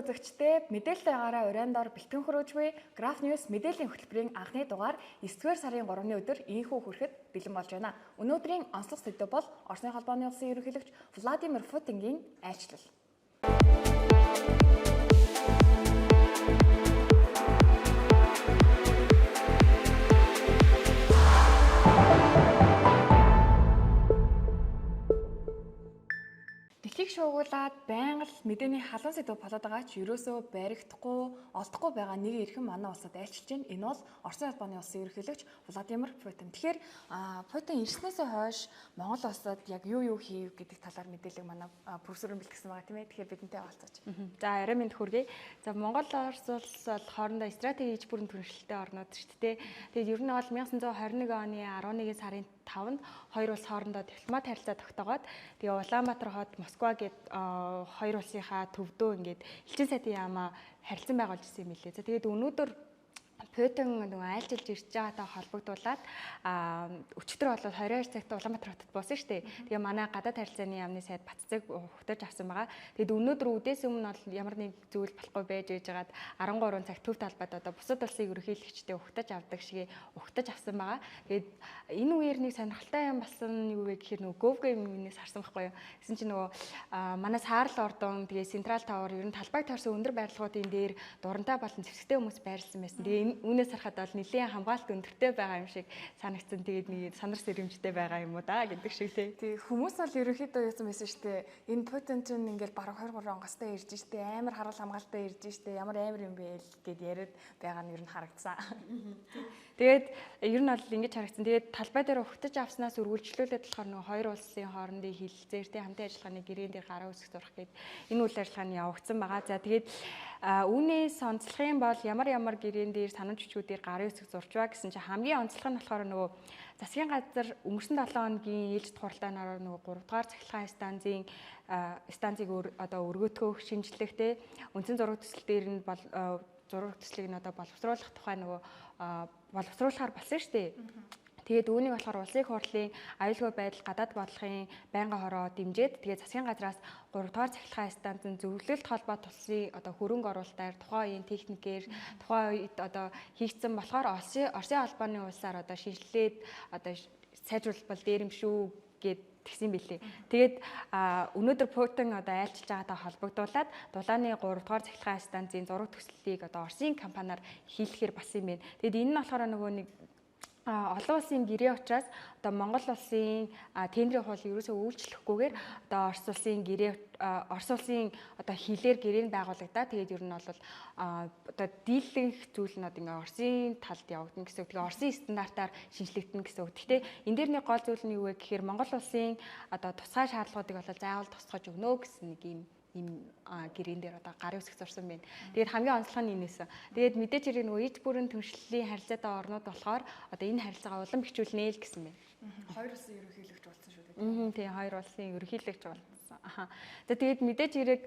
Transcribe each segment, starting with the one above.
үзэгчдээ мэдээлэлтэй байгаараа урайндор бэлтгэн хөрөөж буй Graph News мэдээллийн хөтөлбөрийн анхны дугаар 9-р сарын 3-ны өдөр ийхүү хүрэхэд бэлэн болж байна. Өнөөдрийн онцлог сэдэв бол Оросын холбооны улсын ерөнхийлөгч Владимир Путингийн айлчлал. Дэлхийг шуугуулад байнга л мэдээний халуун сэдв болоод байгаа ч ерөөсөө баригдахгүй, олдохгүй байгаа нэг эрхэм манай улсад айлчилж байна. Энэ бол Оросын холбооны улсын ерөнхийлөгч Владимир Путин. Тэгэхээр Путин ирснээсээ хойш Монгол улсад яг юу хийв гэдэг талаар мэдээлэл манай профессор бэлтгэсэн байгаа тийм ээ. Тэгэхээр бидэнтэй хаалцаач. За арай мэд хүргэе. За Монгол Орос улс бол хоорондоо стратегич бүрэн түншлэлтэй орнууд шүү дээ. Тэгээд ер нь бол 1921 оны 11 сарын 5-нд хоёр улс хоорондоо дипломат харилцаа тогтоогоод тэгээ Улаанбаатар хот Москва гээд хоёр улсынхаа төвдөө ингээд элчин сайдын яамаа харилцан байгуулж ирсэн юм билээ. За тэгээд өнөөдөр Путин нөгөө айлчилж ирж байгаатай холбогдуулаад өчигдөр бол 22 цагт Улаанбаатар хотод буусан шүү дээ. Тэгээ манай гадаад харилцааны яамны сайд Батцэг ухтаж авсан байгаа. Тэгээд өнөөдөр үдээс өмнө бол ямар нэг зүйл болохгүй байж байжгаад 13 цагт төв талбайд одоо бусад улсын ерөнхийлөгчтэй ухтаж авдаг шиг ухтаж авсан байгаа. Тэгээд энэ үеэр нэг сонирхолтой юм болсон юу вэ гэхээр нөгөө GovGame-ээс харсан байхгүй юу. Гэсэн чинь нөгөө манай Саарл ордон тэгээ Централ Тавар ер нь талбайг тойрсон өндөр барилгуудын дээр дурантай болон зэвсэгтэй хүмүүс байрласан байсан. Тэгээ үүнээс харахад бол нэлийн хамгаалалт өндөртэй байгаа юм шиг санагдсан. Тэгээд нэг санар сэрэмжтэй байгаа юм уу да гэдэг шиг тий. Тэг хүмүүс бол ерөөхдөө юусан байсан шүү дээ. Энэ Путин чинь ингээл бараг 23 онгостой ирж штэ амар харал хамгаалалттай ирж штэ ямар амар юм бэ л гэд яриад байгаа нь ер нь харагдсан. Тэгээд ер нь бол ингэж харагдсан. Тэгээд талбай дээр ухтаж авснаас үргэлжлүүлээд болохоор нөгөө хоёр улсын хоорондын хилцээр тий хамтын ажиллагааны гэрээн дээр гараа үүсгэх зурх гээд энэ үйл ажиллагааны явагдсан байгаа. За тэгээд үүнээс онцлох юм бол ямар гэрээн дээр санамж хүчүүдээр гарын үсэг зурж байгаа гэсэн чинь хамгийн онцлог нь болохоор нөгөө засгийн газар өнгөрсөн 7 хоногийн ээлжид хуралдаанаар нөгөө 3 дугаар цахилгаан станцыг одоо өргөтгөх шинжлэх те үндсэн зураг төсөл дээр нь бол зураг төслийг нь одоо боловсруулах тухай нөгөө боловсруулахаар болсон шүү дээ. Тэгээд үүнийг болохоор улсын хурлын аюулгүй байдал гадаад бодлогын байнгын хороо дэмжиж тэгээд засгийн газраас 3 дугаар цахилгаан станцын зөвлөлт холбоо тулсын одоо хөрөнгө оруулалтаар тухайн үеийн техникээр тухайн үед одоо хийгдсэн болохоор Оросын холбооны улсаар одоо шинжилээд одоо сайжруулбал дээр юм шүү гэд тэгсэн бэлээ. Тэгээд өнөөдөр Путин одоо айлчилж байгаатай холбогдуулаад дулааны 3 дугаар цахилгаан станцын зураг төслийг одоо Оросын компаниар хийлэхээр болсон юм байна. Тэгээд энэ нь болохоор нөгөө нэг олон улсын гэрээ учраас одоо Монгол улсын тендерийн хууль ерөөсөө үйлчлэхгүйгээр одоо Орос улсын одоо хилээр гэрээн байгуулагдаа тэгээд ер нь бол одоо дийлэнх зүйл нь одоо ингээ Оросын талд явагдана гэсэн үг. Тэгээ Оросын стандартаар шинжлэгдэнэ гэсэн үг. Гэхдээ энэ дээр нэг гол зүйл нь юу вэ гэхээр Монгол улсын одоо тусгай шаардлагуудыг бол заавал тусгаж өгнө гэсэн нэг юм гэрээн дээр одоо гарын үсэг зурсан байна. Тэгээд хамгийн онцлог нь энэс. Тэгээд мэдээж хэрэг нөгөө иж бүрэн түншлэлийн харилцаатай орнууд болохоор одоо энэ харилцаагаа улам бэхжүүлнэ л гэсэн байна. Хоёр улсын ерөнхийлөгч болсон шүү дээ. Тийм хоёр улсын ерөнхийлөгч болсон. За тэгээд мэдээж хэрэг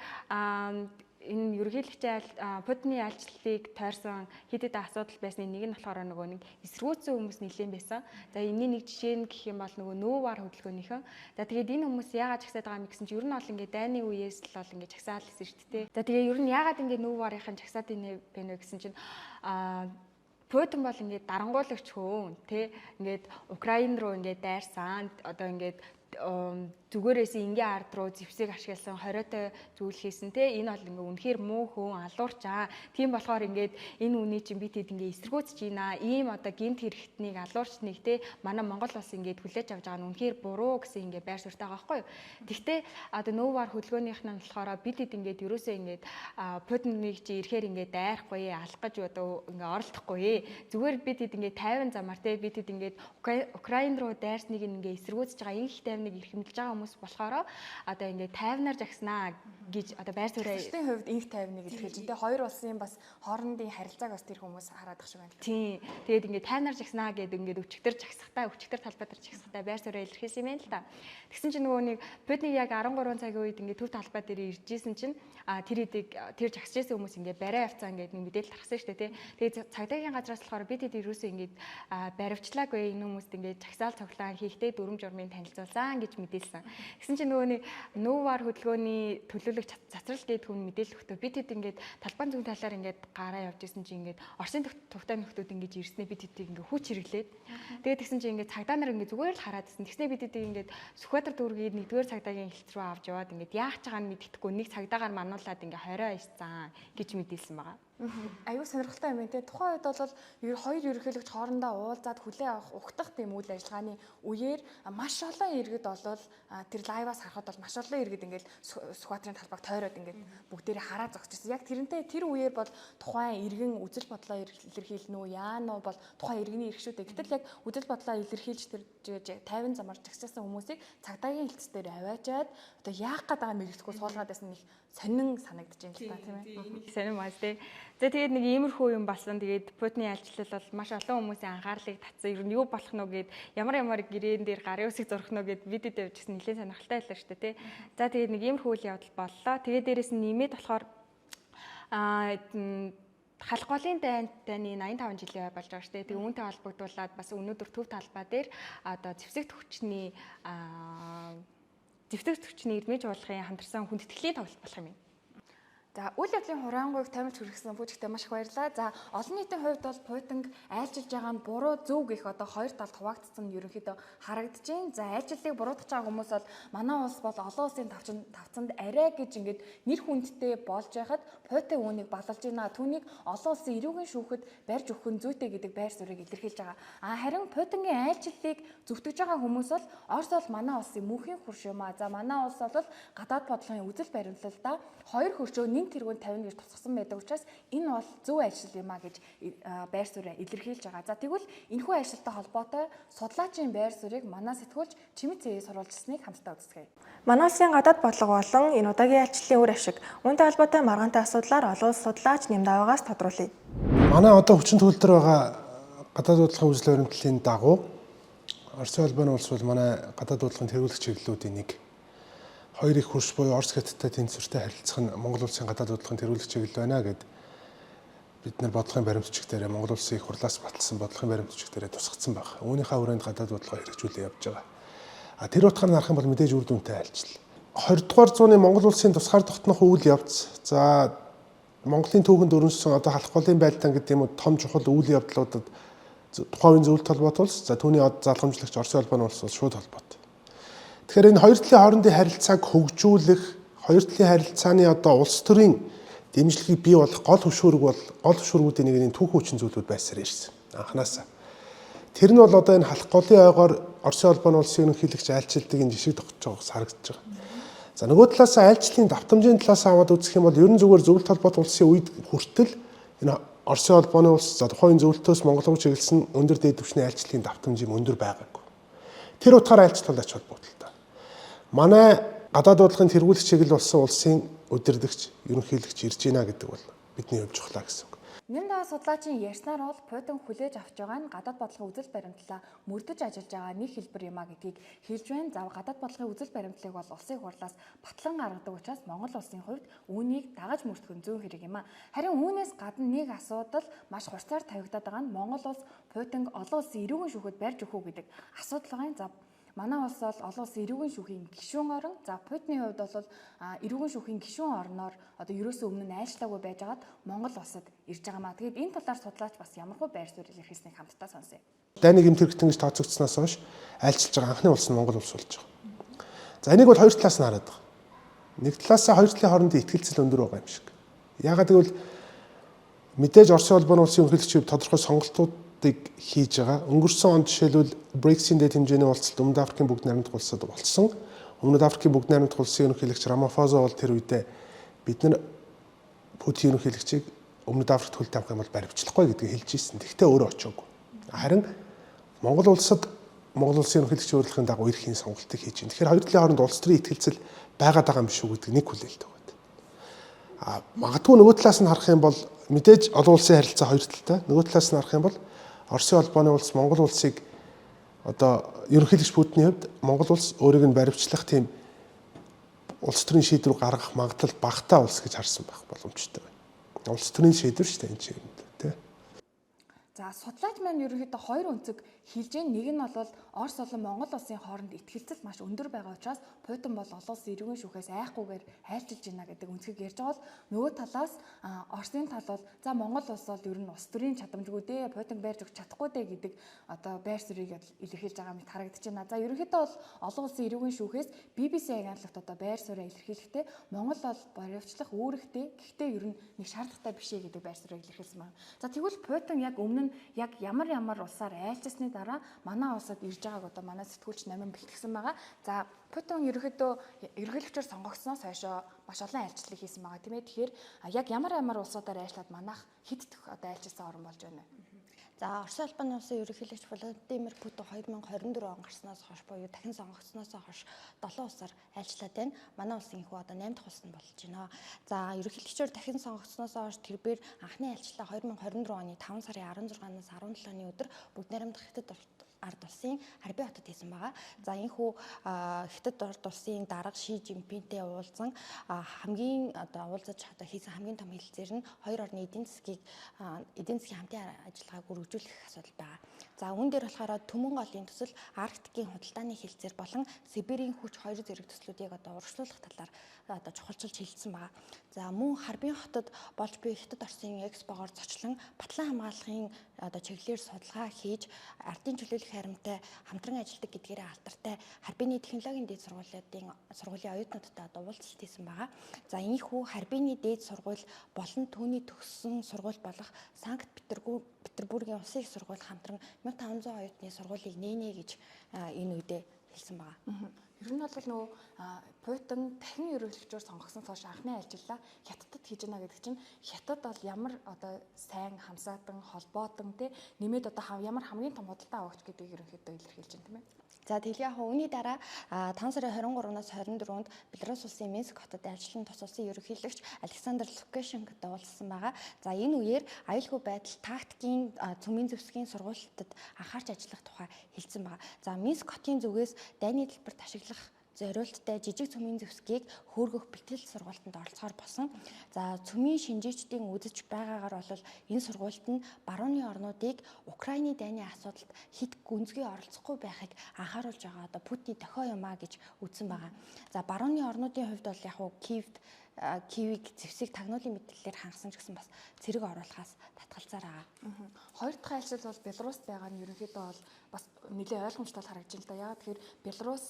энэ ерөнхийлөгчийн Путины айлчлалыг тойрсон хэд хэдэн асуудал байсны нэг нь болохоор нөгөө нэг эсэргүүцсэн хүмүүс нэлээд байсан. За энэний нэг жишээ нь гэх юм бол нөгөө нүүвар хөдөлгөөнийхэн. За тэгээд энэ хүмүүс яагаад жагсаад байгаа юм гэсэн чинь ер нь бол ингээд дайны үеэс л бол ингээд жагсаал гэсэн шүү дээ. За тэгээд ер нь яагаад ингээд нүүварынхан жагсаад байна вэ гэсэн чинь Путин бол ингээд дарангуулагч хөөн тий ингээд Украин руу ингээд дайрсан одоо ингээд зүгээрээс ингийн ард руу зэвсэг ашигласан хориотой зүйл хийсэн те энэ бол ингээ үнэхээр муу хүн алуурч тийм болохоор ингээд энэ үний чинь бид хэд ингээ эсэргүүцэж ийна ийм одоо гинт хэрэгтнийг алуурчныг те манай Монгол улс ингээд хүлээж авч байгаа нь үнэхээр буруу гэсэн ингээ байр суурьтай байгаа байхгүй юу. Гэхдээ одоо нүүвар хөдөлгөөнийх нь болохоор бид хэд ингээд ерөөсөө ингээд Путиныг чи ирэхээр ингээд дайрахгүй алах гэж одоо ингээ оролдохгүй зүгээр бид хэд ингээ 50 замаар те бид хэд ингээд Украин руу дайрсныг ингээ эсэргүүцэж байгаа энэ их тайвныг эрхэмлэж байгаа хүмүүс болохоор одоо ингээд тайвнаар жагснаа гэж одоо байр суурь Христийн хувьд инх тайвныг илэрхийлж тэ хоёр улсын бас хоорондын харилцааг бас тэр хүмүүс хараадах шиг байна. Тийм. Тэгээд ингээд тайвнаар жагснаа гэдэг ингээд өчигдөр талбай дээр жагсахтай байр суурь илэрхийлсэн юм байна л да. Тэгсэн чинь нөгөө нэг Путин яг 13 цагийн үед ингээд төв талбай дээр ирж исэн чинь тэр жагсаж исэн хүмүүс ингээд барай авцаа ингээд нэг мэдээлэл гаргасан шүү дээ тий. Тэгээд цагдаагийн газраас болохоор бид хэд ерөөсөө ингээд баривчлаагүй энэ хүмүүст ингээд жагсаал цоглаан хийхдээ дүрм журмын танилцуулсан авсан гэж мэдээлсэн. Гэсэн чинь нөгөө нэг нүүвар хөдөлгөөний төлөөлөгч цацрал гэдэг хүн мэдээлэл өгтөө бид хэд ингээд талбайн зүүн талаар ингээд гараа явж исэн чинь ингээд Оросын тухтай нөхдүүд ингээд ирснээр бид хэд ингээд хүч хэрэглээд тэгээд тэгсэн чинь ингээд цагдаа нар ингээд зүгээр л хараад исэн. Тэгснээр бид хэд ингээд Сүхбаатар дүүргийг 1-р цагдаагийн хэлц рүү авч яваад ингээд яах ч байгааг нь мэддэхгүй нэг цагдаагаар мануулаад ингээд хорой ишцсан гэж мэдээлсэн байгаа. Аюу сонирхолтой юм байна те. Тухайн үед бол хоёр ерөнхийлөгч хоорондоо уулзаад хүлээ авах угтах тийм үйл ажиллагааны үеэр маш олон иргэд болвол тэр лайваас харахад бол маш олон иргэд ингээд Сүхбаатарын талбайг тойроод ингээд бүгдээрээ хараа зогсчихсон. Яг тэрнтэй тэр үеэр бол тухайн иргэн үзэл бодлоо илэрхийлнэ үү яа нь бол тухайн иргэний ирэх шүү дээ. Гэтэл яг үзэл бодлоо илэрхийлж тэр 50 замаар жагсаасан хүмүүсийг цагдаагийн хэлтс дээр аваачаад одоо яах гээд байгаа мэрэгдэхгүй суулгаад байсан нэг сонин санагдаж байна л та тийм ээ. Сонин мас тий. За тэгээд нэг иймэрхүү юм болсон. Тэгээд Путины айлчлал бол маш олон хүмүүсийн анхаарлыг татсан. Ер нь юу болох нь гэд ямар гэрээн дээр гарын үсэг зурх нь гэд видео тавьчихсан нэлээд сонирхолтой байлаа шүү дээ тий. За тэгээд нэг иймэрхүү үйл явдал боллоо. Тэгээд дээрэс нь нэмээд болохоор халах голын дайны 85 жилийн ой болж байгаа шүү дээ. Тэгээ үүнтэй холбогдуулаад бас өнөөдөр төв талбай дээр одоо зэвсэгт хүчний ирмэж уулгын хамтарсан хүндэтгэлийн тоглолт болох юм. За үйл явдлын хураангуйг томилж хүргэсэн Пүүжигтэй маш их баярлалаа. За олон нийтийн хувьд бол Путин айлчилж байгаа нь буруу зөв гэх одоо хоёр талд хуваагдсан нь ерөнхийдөө харагдаж байна. За айлчлалыг буруутгах байгаа хүмүүс бол манай улс бол олон улсын тавцанд арай гэж ингээд нэр хүндтэй болж байхад Путин үүнийг балалж байна. Түүнийг олон улсын эрүүгийн шүүхэд барьж өгөх нь зүйтэй гэдэг байр суурийг илэрхийлж байгаа. Харин Путингийн айлчлалыг зөвтгөж байгаа хүмүүс бол Орос бол манай улсын мөнхийн хурш юм а. За манай улс бол гадаад бодлогын үзэл баримтлалдаа хоёр хөршөө тэргүүн 50 гэж тусгасан байдаг учраас энэ бол зөв ажил юм а гэж байр суурийг илэрхийлж байгаа. За тэгвэл энэхүү ажилттай холбоотой судлаачийн байр суурийг манай сэтгүүлч Чимэцээс сурвалжсныг хамтдаа үздэгэ. Манай улсын гадаад бодлого болон энэ удаагийн айлчлалын үр ашиг үүнтэй холбоотой маргаантай асуудлаар олон улс судлаач Нямдаваагаас тодруулъя. Манай одоо хүчин төгөлдөр байгаа гадаад бодлогын үзэл баримтлалын дагуу Оросын улбаны улс бол манай гадаад бодлогын тэргүүлэх чиглэлүүдийн нэг. Хоёр их хурш буюу Орос хятадтай тэнцвэртэй харилцах нь Монгол улсын гадаад бодлогын тэргүүлэх чиглэл байна гэд бид нар бодлогын баримтчиг дээр Монгол улсын их хурлаас баталсан бодлогын баримтчиг дээр тусгацсан байна. Үүнийхээ хүрээнд гадаад бодлогоо хэрэгжүүлээ явж байгаа. Тэр утгаар харах юм бол мэдээж үр дүнтэй айлчлал. 20 дугаар зууны Монгол улсын тусгаар тогтнох үйл явц. За Монголын түүхэнд өрнөсөн одоо халах голын байлдаан гэдэг юм уу том чухал үйл явдлуудад тухайн үеийн зөвлөлт холбоот улс, за түүний од залхамжлагч Оросын улбаны улс бол шууд холбоотой. Тэгэхээр энэ хоёр талын хоорондын харилцааг хөгжүүлэх, хоёр талын харилцааны одоо улс төрийн дэмжлэгийг бий болох гол хөшүүргүүдийн нэг нь түүхэн хүчин зүйлүүд байсаар ирсэн. Анханасаа. Тэр нь бол одоо энэ халах голын ойгоор Оросын улбаны улсын ерөнхийлөгч айлчилдаг энэ жишг тогтож байгаагаас харагдаж байгаа. За нөгөө талаас айлчлалын давтамжийн талаас аваад үзэх юм бол ер нь зүгээр зөвлөлт холбоот улсын үед хүртэл энэ Оросын улбаны улс за тухайн зөвлөлтөөс Монгол руу чиглэсэн өндөр дээд түвшний айлчлалын давтамж юм өндөр байгаагүй. Тэр утгаар айлчлал ач холбогдолтой. Манай гадаад бодлогын тэргүүлэх чиглэл болсон улсын удирдагч, ерөнхийлөгч ирж байна гэдэг бол бидний хувьд чухлаа гэсэн үг. Нямдаа судлаачийн ярьснаар бол Путин хүлээж авч байгаа нь гадаад бодлогын үзэл баримтлалаа мөрдөж ажиллаж байгаа нэг хэлбэр юм а гэдгийг хэлж байна. За гадаад бодлогын үзэл баримтлалыг бол улсын хурлаас батлан гаргадаг учраас Монгол улсын хувьд үүнийг дагаж мөрдөх нь зүүн хэрэг юм а. Харин үүнээс гадна нэг асуудал маш хурцаар тавигдаад байгаа нь Монгол улс Путинг олон улсын эрүүгийн шүүхэд барьж өгөх үү гэдэг асуудал байгаа. За манай улс бол олон улсын эрүүгийн шүүхийн гишүүн орон. За Путины хувьд бол эрүүгийн шүүхийн гишүүн орноор одоо ерөөсөө өмнө нь айлчлаагүй байжгаад Монгол улсад ирж байгаа маа. Тэгээд энэ талаар судлаач бас ямархуу байр суурь илэрхийлснийг хамтдаа сонсъё. Дайны гэмт хэрэгтэн гэж тооцогдсноос хойш айлчилж байгаа анхны улс нь Монгол улс болж байгаа. За энийг бол хоёр талаас нь хараад байгаа. Нэг талаас хоёр талын хоорондын ихтгэлцэл өндөр байгаа юм шиг. Яагаад гэвэл мэдээж Оросын улбаны улсын ерөнхийлөгч тодорхой сонголтуудыг хийж байгаа. Өнгөрсөн онд жишээлбэл БРИКС-ийн дэд хэмжээний уулзалт Өмнөд Африкийн бүгд найрамдах улсад болсон. Өмнөд Африкийн бүгд найрамдах улсын ерөнхийлөгч Рамафоза бол тэр үедээ бид нар Путин ерөнхийлөгчийг Өмнөд Африкт хөл тавих юм бол баримтлахгүй гэдгийг хэлж ирсэн. Тэгтээ өөрөө очоогүй. Харин Монгол улсад Монгол улсын ерөнхийлөгчийн урилгын дагуу эрхийн сонголтыг хийж байна. Тэгэхээр хоёр талын хооронд улс төрийн ихтгэлцэл байгаад байгаа юм шүү гэдэг нэг хүлээлт байна. Магадгүй нөгөө талаас нь харах юм бол мэдээж олон улсын харилцаа хоёр талтай. Нөгөө талаас нь харах юм бол Оросын улбаны улс Монгол улсыг одоо ерөнхийлөгч Путиний хувьд Монгол улс өөрийг нь баримтлах тийм улс төрийн шийдвэр гаргах магадлал багтаа улс гэж харсан байх боломжтой байна. Улс төрийн шийдвэр шүү дээ энэ чинь тий. За судлаач маань ерөнхийдөө хоёр өнцөг хэлж байна. Нэг нь бол Орос болон Монгол улсын хооронд итгэлцэл маш өндөр байгаа учраас Путин бол олон улсын иргэн шүүхээс айхгүйгээр айлчилж байна гэдэг өнцгийг ярьж байгаа бол нөгөө талаас Оросын тал бол за Монгол улс бол ер нь улс төрийн чадамжгүй дээ, Путин байрж өгч чадахгүй дээ гэдэг одоо байр суурийг илэрхийлж байгаа мэт харагдаж байна. За ерөнхийдөө бол олон улсын иргэн шүүхээс BBC агентлагт одоо байр сууриа илэрхийлэхдээ Монгол бол баривчлах үүрэгтэй, гэхдээ ер нь нэг шаардлагатай биш ээ гэдэг байр суурийг илэрхийлсэн байна. За тэгвэл Путин яг өмнө нь яг ямар улсаар айлчсны дараа манай улсад ирж байгааг одоо манай сэтгүүлч намын бэлтгэсэн байгаа. За Путин ерөнхийдөө ерөнхийлөгчөөр сонгогдсноос хойшоо маш олон айлчлал хийсэн байгаа тийм ээ. Тэгэхээр яг ямар улсуудаар айлчлаад манайх хэд дэх одоо айлчилсан орн болж байна вэ? За Орос улбаны улсын ерөнхийлөгч Владимир Путин 2024 он гарснаас хойш буюу дахин сонгогдсноос хойш 7 улсаар айлчлаад байна. Манай улсын ихүү одоо 8 дахь улс нь болж байна. За ерөнхийлөгчөөр дахин сонгогдсноос хойш тэрээр анхны айлчлалаа 2024 оны 5 сарын 16-наас 17-ны өдөр бүгд найрамдах Хятад ард улсын Харбин хотод хийсэн байгаа. За энэхүү Хятад ард улсын дарга Ши Жинпинтэй уулзсан хамгийн одоо уулзаж одоо хийсэн хамгийн том хэлэлцээр нь хоёр орны эдийн засгийн хамтын ажиллагааг үргэлжлүүлэх асуудал байгаа. За үүн дээр болохоор Төмөн голын төсөл, Арктикийн худалдааны хэлэлцээр болон Сибирийн хүч хоёр зэрэг төслүүдийг одоо урагшлуулах талаар одоо чухалчилж хэлсэн байгаа. За мөн Харбин хотод болж буй Хятад Оросын экспогоор зочлон батлан хамгаалахын одоо чиглэлээр судалгаа хийж ардын чөлөөлөх харамтай хамтран ажилладаг гэдгээрээ алдартай Харбины технологийн дээд сургуулийн оюутнуудтай одоо уулзалт хийсэн байгаа. За энэхүү Харбины дээд сургууль болон түүний төгссөн сургууль болох Санкт Петербургийн улсын их сургууль хамтран 1500 оюутны сургуулийг нээнэ гэж энэ үедээ хэлсэн байгаа. Ер нь бол нөгөө Путин дахин ерөнхийлөгчөөр сонгогдсон цааш анхны айлчлалаа Хятадд хийж байна гэдэг чинь Хятад бол ямар одоо сайн хамсаатан холбоотон тий нэмээд одоо ямар хамгийн том худалдаа авагч гэдгийг ерөнхийдөө илэрхийлж байна тийм ээ. За тэгэл яг үүний дараа 5 сарын 23-наас 24-нд Беларусь улсын Минск хотод айлчлан тус улсын ерөнхийлөгч Александр Лукашенкотой уулзсан байгаа. За энэ үеэр аюулгүй байдал тактикийн цөмийн зэвсгийн сургуультад анхаарч ажиллах тухай хэлсэн байгаа. За Минск хотын зүгээс дайны дэлбэрт ашиглах зориулттай жижиг цөмийн зэвсгийг хөөргөх бэлтгэл сургуультанд оролцохоор болсон. За цөмийн шинжээчдийн үзэж байгаагаар бол энэ сургуульт нь барууны орнуудыг Украины дайны асуудалд хэд гүнзгий оролцохгүй байхыг анхааруулж байгаа одоо Путиний дохио юмаа гэж үзсэн байгаа. За барууны орнуудын хувьд бол яг Киевийг зэвсэг тагнуулын мэдлэлээр хангасан ч гэсэн бас цэрэг оруулахаас татгалзаар байгаа. Хоёр дахь айлчлал бол Беларуст байгаа нь ерөнхийдөө бол бас нэлээд ойлгомжтой харагдаж байна да. Яагаад тэгэхээр Беларусь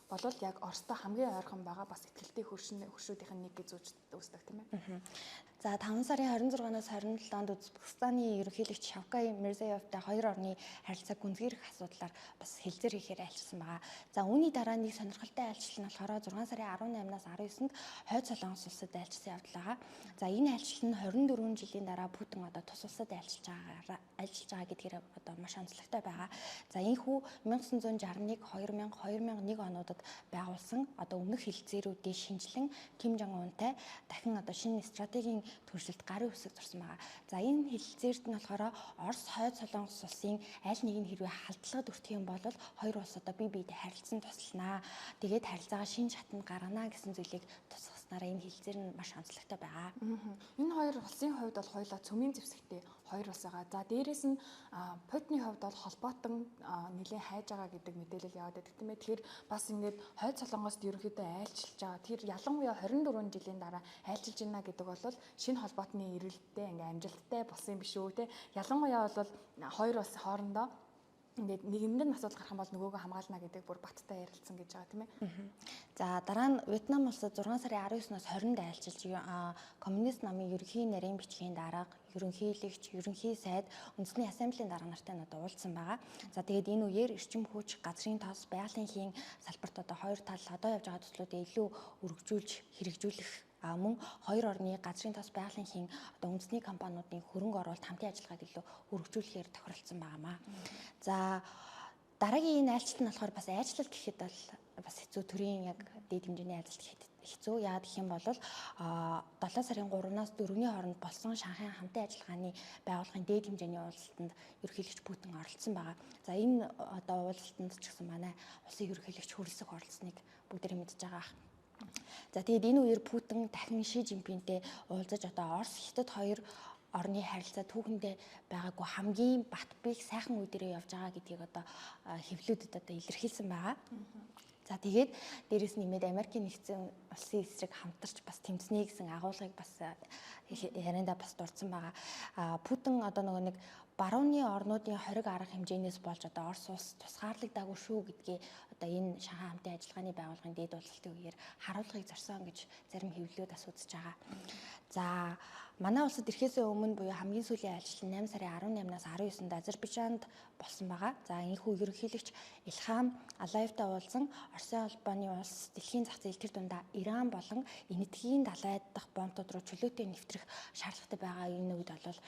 болол яг Оростой хамгийн ойрхон байгаа бас итгэлтэй хөршүүдийн нэг гэж үздэг тийм ээ. За 5 сарын 26-наас 27-нд Узбекистаны ерөнхийлөгч Шавкат Мирзиёевтай хоёр орны харилцааг гүнзгийрэх асуудлаар бас хэлцээр хийхээр айлчилсан байгаа. За үүний дараа нэг сонирхолтой айлчлал нь болохоор 6 сарын 18-наас 19-нд Хойд Солонгос улсад айлчилсан явдал байгаа. За энэ айлчлал нь 24 жилийн дараа Путин одоо тус улсад айлчилж байгаа гэдгээр одоо маш онцлогтой байгаа. За энэхүү 1961, 2000, 2001 онуудад байгуулсан одоо өмнөх хэлэлцээрүүдийн шинжилэн Ким Жон Унтай дахин одоо шинэ стратегийн төрөлд гарын үсэг зурсан байгаа. За энэ хэлэлцээрт нь болохоор Орос Хойд Солонгос улсын аль нэг нь хэрвээ халдлагад өртөх юм бол хоёр улс одоо бие биедээ харилцан тусланаа. Тэгээд харилцаагаа шинэ шатанд гаргана гэсэн зүйлийг тусгаснараа энэ хэлэлцээр нь маш онцлогтой байгаа. Энэ хоёр улсын хувьд бол хоёулаа цөмийн зэвсэгтэй хоёр улс байгаа. За дээрэс нь Путиний хувьд бол холбоотон нэлээд хайж байгаа гэдэг мэдээлэл яваад байдаг тийм ээ. Тэгэхээр бас ингээд Хойд Солонгост ерөнхийдөө айлчилж байгаа. Тэр ялангуяа 24 жилийн дараа айлчилж байна гэдэг бол шинэ холбоотны эрэлттэй ингээ амжилттай болсон юм биш үү те. Ялангуяа бол хоёр улс хоорондоо ингээд нэгэнд нь асуудал гарах юм бол нөгөөгөө хамгаална гэдэг бүр баттай ярилцсан гэж байгаа тийм ээ. За дараа нь Вьетнам улсад 6 сарын 19-наас 20-нд айлчилж коммунист намын ерөнхий нарийн бичгийн дарга, ерөнхийлөгч, ерөнхий сайд, үндэсний ассамблеийн дарга нартай одоо уулзсан байгаа. За тэгээд энэ үеэр эрчим хүч, газрын тос, байгалийн хийн салбарт одоо хоёр тал одоо явж байгаа төслүүдээ илүү өргөжүүлж хэрэгжүүлэх мөн хоёр орны газрын тос байгалийн хийн одоо үндэсний компаниудын хөрөнгө оруулалт хамтын ажиллагааг илүү өргөжүүлэхээр тохиролцсон байнамаа. За дараагийн энэ айлчлал нь болохоор бас айлчлал гэхэд бол бас хэцүү төрийн яг дээд хэмжээний айлчлал гэхэд хэцүү. Яагаад гэх юм бол 7 сарын 3-наас 4-ний хооронд болсон Шанхайн хамтын ажиллагааны байгууллагын дээд хэмжээний уулзалтанд ерөнхийлөгч Путин оролцсон байгаа. За энэ одоо уулзалтанд ч гэсэн манай улсын ерөнхийлөгч хүрэлцэх оролцсныг бүгдээрээ мэдж байгаа. За тэгээд энэ үеэр Путин дахин Ши Жинпинтэй уулзаж одоо Орос Хятад хоёр орны харилцаа түүхэндээ байгаагүй хамгийн бат бих сайхан үе дээрээ явж байгаа гэдгийг одоо хэвлүүдэд одоо илэрхийлсэн байгаа. За тэгээд дээрэс нэмээд Америкийн нэгдсэн улсын эсрэг хамтарч бас тэмцэнэ гэсэн агуулгыг бас ярианда бас дурдсан байгаа. Путин одоо нөгөө нэг барууны орнуудын хориг арга хэмжээнээс болж одоо Орос улс тусгаарлагдаагүй шүү гэдгийг одоо энэ Шанхай хамтын ажиллагааны байгууллагын дээд уулзалтын үеэр харуулгыг зорьсон гэж зарим хэвлэлүүд бас үзэж байгаа. За манай улсад ирэхээс өмнө буюу хамгийн сүүлийн айлчлал 8 сарын 18-наас 19-нд Азербайджанд болсон байгаа. За энэхүү ерөнхийлөгч Илхам Алиевтай уулзсан Оросын албаны улс дэлхийн зах зээл тэр дундаа Иран болон энэтхэгийн далайд дахь бомбууд руу чөлөөтэй нэвтрэх шаардлагатай байгаа. Энэ үед бол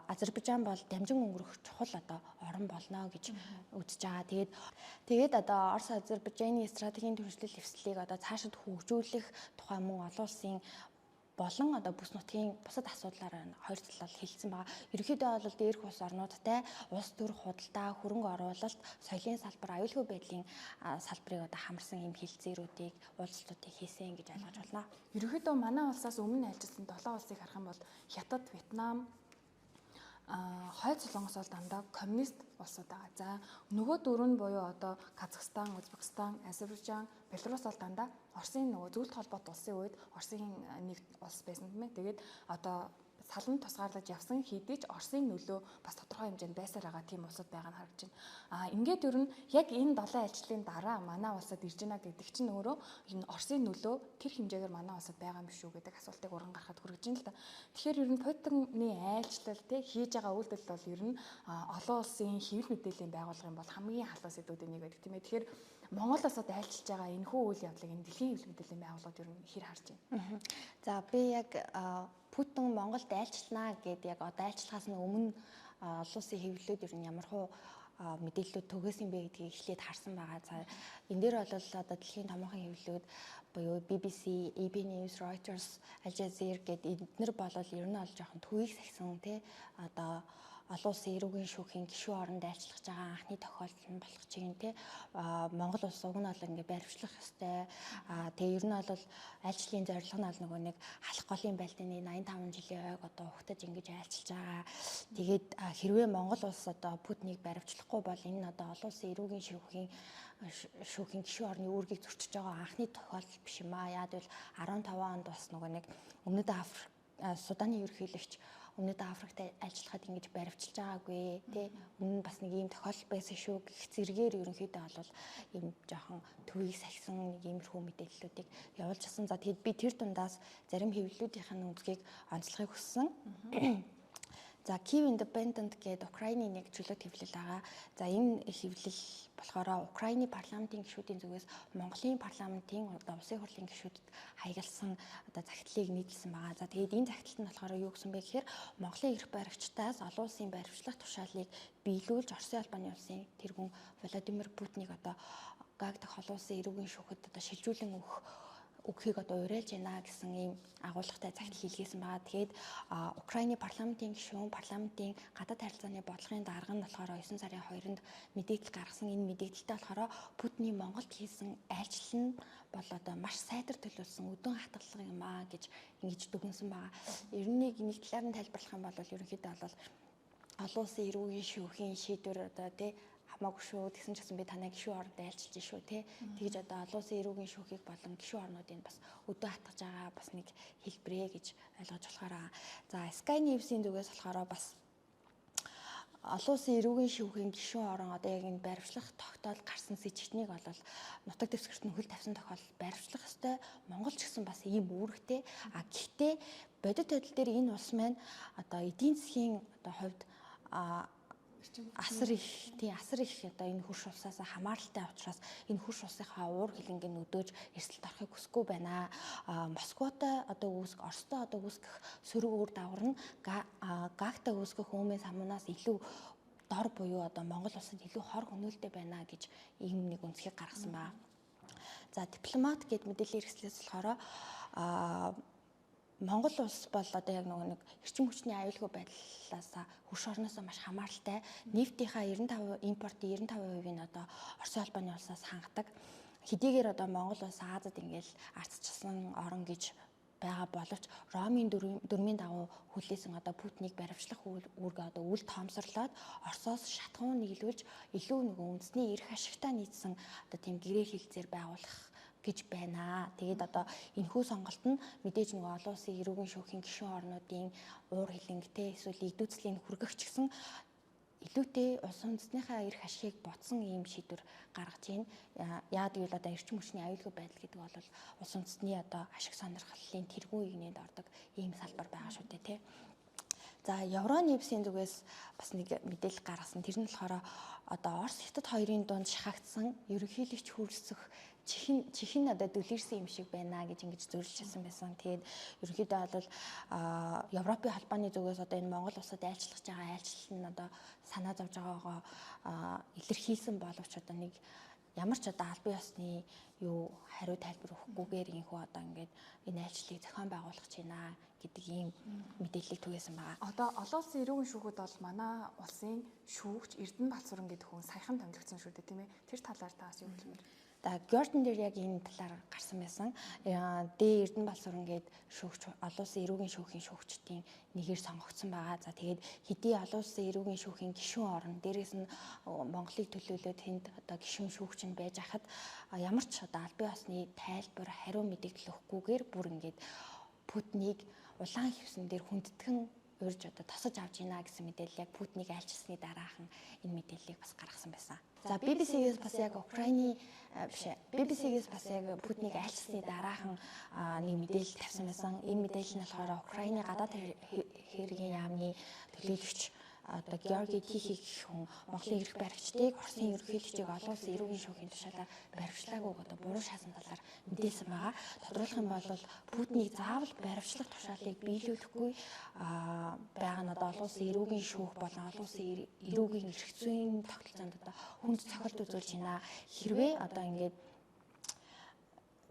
Азербайджан бол дамжин өнгөрөх чухал одоо орн болно гэж үзэж байгаа. Тэгээд одоо Орос Азербайджаны стратегийн түвшинлэл эвслийг одоо цаашид хөгжүүлэх тухай мөн олон улсын болон одоо бүс нутгийн бусад асуудлаар хоёр талаар хэлсэн байгаа. Ерөнхийдөө бол дээрх улс орнуудтай улс төр худалдаа, хөрөнгө оруулалт, соёлын салбар, аюулгүй байдлын салбарыг одоо хамарсан юм хэлэлцээрүүдийг уулзалтуудыг хийсэн гэж ойлгож байна. Ерөнхийдөө манай улсаас өмнө айлчилсан 7 улсыг харах юм бол Хятад, Вьетнам, Хойд Солонгос бол дандаа коммунист улсууд байгаа. За нөгөө дөрөв нь буюу одоо Казахстан, Узбекистан, Азербайджан, Беларусь бол дандаа Оросын нөгөө зөвлөлт холбоот улсын үед Оросын нэг улс байсан тийм ээ. Тэгээд одоо салан тусгаарлаж явсан хэдий ч Оросын нөлөө бас тодорхой хэмжээнд байсаар байгаа тийм улсууд байгаа нь харагдаж байна. Ингээд ер нь яг энэ 7 айлчлалын дараа манай улсад ирж байна гэдэг чинь өөрөө энэ Оросын нөлөө тэр хэмжээгээр манай улсад байгаа юм шүү гэдэг асуултыг уран гаргахад хүргэж байна л да. Тэгэхээр ер нь Путины айлчлал хийж байгаа үйлдэл бол ер нь олон улсын хэвлэл мэдээллийн байгууллагын бол хамгийн халуун сэдвүүдийн нэг байдаг тийм ээ. Тэгэхээр Монгол улсад айлчилж байгаа энэхүү үйл явдлыг энэ дэлхийн хэвлэл мэдээллийн байгууллагууд ер нь хэр харж байна. За би яг Путин Монголд айлчлнаа гэдэг яг одоо айлчлахаас өмнө олон улсын хэвлэлүүд ер нь ямархуу мэдээлэлүүд төгөөсөн бэ гэдгийг эхлээд харсан байгаа. За энэ дээр бол одоо дэлхийн томоохон хэвлэлүүд буюу BBC, AP News, Reuters, Al Jazeera гэдэг эдгээр бол ер нь бол жоохон төвийг сахисан тий одоо олон улсын эрүүгийн шүүхийн гишүүн оронд айлчлах байгаа анхны тохиолдол нь болох чинь тий Монгол улс уг нь бол ингээ баримтлах ёстой. Тэгээ ер нь бол айлчлалын зорилго нь нөгөө нэг халах голын байлдааны 85 жилийн ойг одоо ухтаж ингэж айлчилж байгаа. Тэгээд хэрвээ Монгол улс одоо Путиныг баримтлахгүй бол энэ одоо олон улсын эрүүгийн шүүхийн гишүүн орны үүргийг зөрчиж байгаа анхны тохиолдол биш юм аа. Яад бол 15 онд бас нөгөө нэг Өмнөд Африк Суданы ерөнхийлөгч Өмнөд Африкт ажиллахад ингэж баримтжилж байгаагүй тий өмнө бас нэг ийм тохиолдол байсан шүү гэх зэрэгээр ерөнхийдөө бол ийм жоохон төвийг сахисан нэг иймэрхүү мэдээллүүдийг явуулж асан. За тэгэд би тэр дундаас зарим хэвлэлүүдийн үнцгийг онцлохыг хүссэн. За Kyiv Independent гэдэг Украины нэг чөлөөт хэвлэл байгаа. За энэ хэвлэл болохоор Украины парламентын гишүүдийн зүгээс Монголын парламентын одоо улсын хурлын гишүүдэд хаягдсан одоо захидлыг нийлсэн байгаа. За тэгээд энэ захидалт нь болохоор юу гэсэн бэ гэхээр Монголын эрх баригчдаас олон улсын баримтлах тушаалыг биелүүлж Оросын албаны улсын тэргүүн Владимир Путиныг одоо Гаг дахь олон улсын эрүүгийн шүүхэд одоо шилжүүлэн өгөхийг одоо уриалж байна гэсэн ийм агуулгатай захидал хийлгээсэн байгаа. Тэгээд Украины парламентын гишүүн парламентын гадаад харилцааны бодлогын дарга нь болохоор 9 сарын 2-нд мэдээлэл гаргасан. Энэ мэдээлэлтэй болохоор Путины Монголд хийсэн айлчлал нь бол одоо маш сайтар төлөвлөсөн өдөн хатгалга юм аа гэж ингэж дүгнсэн байгаа. Ер нь нэг талаар нь тайлбарлах юм бол ерөнхийдөө бол олон улсын эрүүгийн шүүхийн шийдвэр одоо тий хамаагүй шүү тэгсэн ч гэсэн би танай гишүүн оронд айлчилж шүү тий тэгж одоо олон улсын эрүүгийн шүүхийг болон гишүүн орнуудыг бас өдөө хатгаж байгаа бас нэг хэлбэрээ гэж ойлгож болохоор аа. За Sky News-ийн зүгээс болохоор бас олон улсын эрүүгийн шүүхийн гишүүн орон одоо яг энэ баримтлах тогтоол гарсан сэжигтнийг бол нутаг дэвсгэрт нь хөл тавьсан тохиолдолд баримтлах ёстой. Монгол ч гэсэн бас ийм үүрэгтэй. Гэхдээ бодит байдал дээр энэ улс маань одоо эдийн засгийн одоо хувьд асар их одоо энэ хөрш улсаас хамааралтай учраас энэ хөрш улсынхаа уур хилэнгийн өдөөж эрсдэлд орохыг хүсэхгүй байна. Москватай одоо үүсгэх, Оростой одоо үүсгэх сөрөг үр дагавар нь Гаагтай үүсгэх хүмүүс хамуунаас илүү дор буюу одоо Монгол улсад илүү хор хөнөөлтэй байна гэж ийм нэг үнцгийг гаргасан байна. За дипломат гэд мэдээллийн хэрэгслээс болохоор Монгол улс бол одоо яг нэг эрчим хүчний аюулгүй байдлаас хөрш орноосоо маш хамааралтай. Нефтийнхаа 95% импортын 95% нь одоо Оросын албаны улсаас хангадаг. Хэдийгээр одоо Монгол улс Азад ингээл ардчилсан орн гэж байгаа боловч Ромын дүрмийн дагуу хүлээсэн одоо Путиныг баривчлах үүргээ одоо үл тоомсорлоод Оросоос шатхуун нийлүүлж илүү нөгөө үндэсний эрх ашигтай нийцсэн одоо тийм гэрээ хилцээр байгуулах гэж байна. Тэгээд одоо энэхүү сонголт нь мэдээж нөгөө олон улсын эрүүгийн шүүхийн гишүүн орнуудын уур хилэнтэй эсвэл игдүүцлийн хүргэгч гэсэн илүүтэй улс үндэстнийхээ эрх ашигыг ботсон ийм шийдвэр гаргаж байна. Яагаад гэвэл одоо эрчим хүчний аюулгүй байдал гэдэг бол улс үндэстний одоо ашиг сонирхлын тэргуун игнэнд ордог ийм салбар байгаа шүү дээ, тий. За Евроневсийн зүгээс бас нэг мэдээлэл гаргасан. Тэр нь болохоор одоо Орос Хятад хоёрын дунд шахагдсан ерөнхийлөгч хүрсэх чихэн одоо дүлэрсэн юм шиг байна гэж ингэж зөвлөжсэн байсан. Тэгээд ерөнхийдөө бол Европын холбооны зүгээс одоо энэ Монгол улсад айлчлах байгаа айлчлал нь одоо санаа зовж байгаагаа илэрхийлсэн боловч одоо нэг ямар ч одоо албан ёсны хариу тайлбар өгөхгүйгээр инхүү одоо ингээд энэ айлчлалыг зохион байгуулах гэж байна гэдэг ийм мэдээллийг түгээсэн байгаа. Одоо олон улсын эрүүгийн шүүхүүд бол манай улсын шүүгч Эрдэнэ Балсүрэн гэдэг хүн саяхан томилогдсон шүү дээ, тийм ээ. Тэр талаар та бас юу хэлмээр? Гордон дээр яг энэ талаар гарсан байсан. Эрдэнэ Балсүрэн гээд шүүгч олон улсын эрүүгийн шүүхийн шүүгчдийн нэгээр сонгогдсон байгаа. За тэгээд хэдий олон улсын эрүүгийн шүүхийн гишүүн орон дээрээс нь Монголыг төлөөлөөд тэнд одоо гишүүн шүүгч нь байж хахад ямар ч одоо албан ёсны тайлбар хариу мэдээлэл өгөхгүйгээр бүр ингээд Путиныг улаан хевсэн дээр хүндэтгэн урьж одоо тосож авч ийна гэсэн мэдээлэл яг Путиныг айлчилсны дараахан энэ мэдээллийг бас гаргасан байсан. За BBC-гээс бас яг BBC-гээс бас яг Путиныг айлчилсны дараахан нэг мэдээлэл тавьсан байсан. Энэ мэдээлэл нь болохоор Украины гадаад хэргийн яамны төлөөлөгч одоо Георгий Тихий гэх хүн Монголын эрх баригчдыг Оросын ерөнхийлөгчийг олон улсын эрүүгийн шүүхийн тушаалаар баривчлаагүй одоо буруу шаасан талаар мэдээлсэн байгаа. Тодруулах юм бол Путиныг заавал баривчлах тушаалыг биелүүлэхгүй байгаа нь одоо олон улсын эрүүгийн шүүх болон олон улсын эрүүгийн эрх зүйн тогтолцоонд одоо хүнд цохилт үзүүлж байна. Хэрвээ одоо ингээд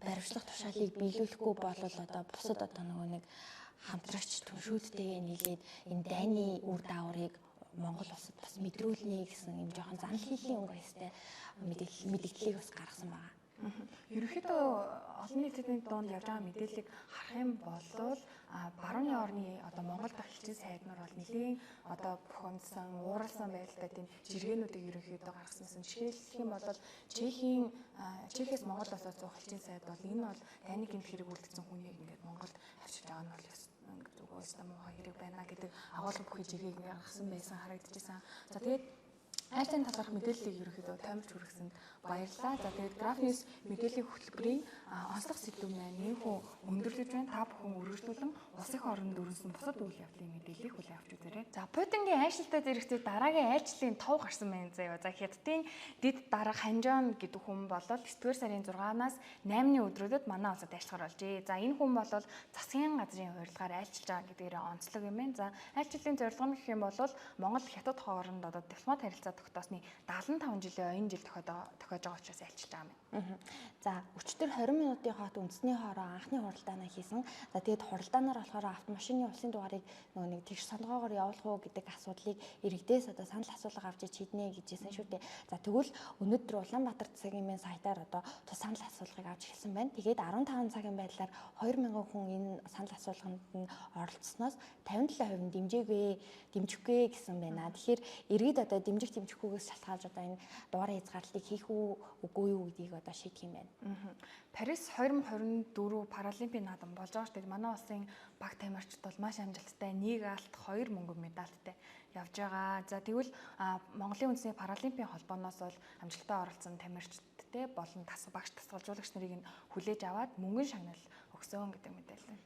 баривчлах тушаалыг биелүүлэхгүй бол одоо бусад одоо нөгөө нэг хамтрагч түншүүдтэйгээ нийлээд энэ дайны үр дагаврыг Монгол улсад бас мэдрүүлнэ гэсэн юм жоохон зан хийлийн өнгө хэстэй мэдээллийг бас гаргасан байгаа. Ерөнхийдөө олон нийтийн дунд явж байгаа мэдээллийг харах юм бол барууны орны одоо Монгол дахь элчин сайднаар бол нэлийн одоо бухимдсан, ууралсан байдалтай тийм жиргэнүүдийг ерөнхийдөө гаргасан. Жишээлх юм бол Чехээс Монгол улсаас зуух элчин сайд бол энэ бол таны гэмт хэрэг үлдсэн хүнийг ингээд Монголд авчирч байгаа нь бол зүгээр муу хэрэг байна гэдэг агуулга бүхий жигийг гаргасан байсан харагдчихсан. За тэгээд айлтын талаарх мэдээллийг ерөнхийдөө томилж хүргэсэнд баярлалаа. За тэгээд Граф-Ньюс мэдээллийн хөтөлбөрийн онцлог сэдв маань нэмэхүү өндөрлөж байна. Та бүхэн үргэлжлүүлэн улсын орнд өрнөсөн бусад үйл явдлын мэдээллийг хүлээн авч үзээрэй. За Путингийн айлшилтай зэрэгцээ дараагийн айлчлалын тов гарсан байна заяа. За Хятадын дид дарга Ханжон гэдэг хүн бол 9-р сарын 6-наас 8-ны өдрүүдэд манай улсад ажиллахаар болжээ. За энэ хүн бол засгийн газрын урилгаар айлчилж байгаа гэдгээр онцлог юм байна. За айлчлалын зорилго нь гэх юм бол Монгол Хятад хооронд одоо дипломат харилцаа тогтоосны 75 жилийн оюун жил тохиож байгаа учраас айлчилж байгаа юм. За өчтөр 20 минутын хоот үндэсний хоороо анхны хуралдаанаа хийсэн. За тэгээд хуралдаанаар болохоор автомашины улсын дугаарыг нөгөө нэг тэгш сонгоогоор явуулах уу гэдэг асуудлыг иргэдээс одоо санал асуулга авч шийднэ гэжсэн шүү дээ. За тэгвэл өнөөдөр Улаанбаатар цагийн мэн сайтаар одоо тус санал асуулгыг авч эхэлсэн байна. Тэгээд 15 цагийн байдлаар 2000 хүн энэ санал асуулганд нь оролцсноос 57% нь дэмжихгүй гэсэн байна. Тэгэхээр иргэд одоо дэмжихгүйгээс шалтгаалж одоо энэ дугаарын хязгаарлалтыг хийх үгүй юу гэдгийг одоо шийдэх юм байна. Парис 2024 Паралимпийн наадам болж байгаа шүү дээ. Манай улсын баг тамирчид бол маш амжилттай 1 алт 2 мөнгөн медальтай явж байгаа. За тэгвэл Монголын үндэсний Паралимпийн холбооноос бол амжилттай оролцсон тамирчидтэй болон багш тасгалжуулагч нарыг нь хүлээж аваад мөнгөн шагнал өгсөн гэдэг мэдээлэл.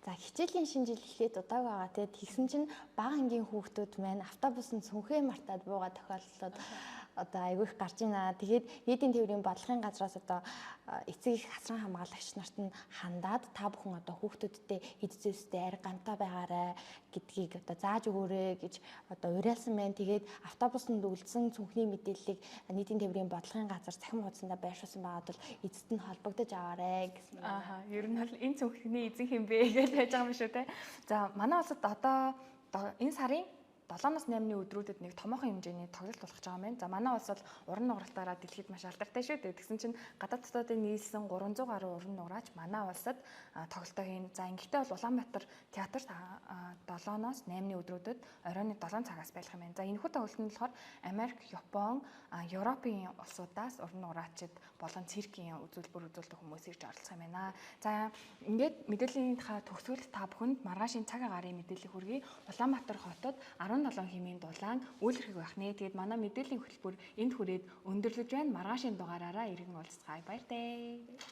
За хичээлийн шинэ жил эхлээд удааг байгаа. Тэгээд тэгсэн чинь бага ангийн хүүхдүүд маань автобусанд сүнхээ мартаад буугаа тохиолдлууд одоо айгүй их гарч ийна. Тэгээд нийтийн тээврийн бодлогын газраас одоо эцэг их хасран хамгаалагч нарт нь хандаад та бүхэн одоо хүүхдүүдтэй эд зүйстэй арга гамтаа байгаарай гэдгийг одоо зааж өгөөрэй гэж одоо уриалсан байна. Тэгээд автобусанд үлдсэн цүнхний мэдээллийг нийтийн тээврийн бодлогын газар цахим хуудсандаа байршуулсан байгаад бол эцэст нь холбогдож аваарай гэсэн. Ер нь бол энэ цүнхний эзэн хэм бэ гэж байж байгаа юм шүү те. За манай улсад одоо энэ сарын 7-8 өдрүүдэд нэг томоохон хэмжээний тоглолт болох гэж байгаа юм байна. За манай улс бол уран нугартаараа дэлхийд маш алдартай шүү дээ. Тэгсэн чинь гадаад дотоодын нийлсэн 300 гаруй уран нугараач манай улсад тоглолтоо хийн. За ингэхдээ бол Улаанбаатар театрт 7-оос 8 өдрүүдэд оройн 7 цагаас байх юм байна. За энэхүү тоглолт нь болохоор Америк, Япон, Европын улсуудаас уран нугараачид болон циркийн үзүүлбэр үзүүлдэг хүмүүс ирж оролцох юм байна. За ингээд мэдээллийн төгсгөл та бүхэнд маргаашийн цаг агарын мэдээлэл хүргэе. Улаанбаатар хотод 17 хэмээн дулаан үйлрэх байх нэ. Тэгээд манай мэдээллийн хөтөлбөр энд хүрээд өндөрлөж байна. Маргаашийн дугаараараа иргэн уулзцгаая. Баяр таа.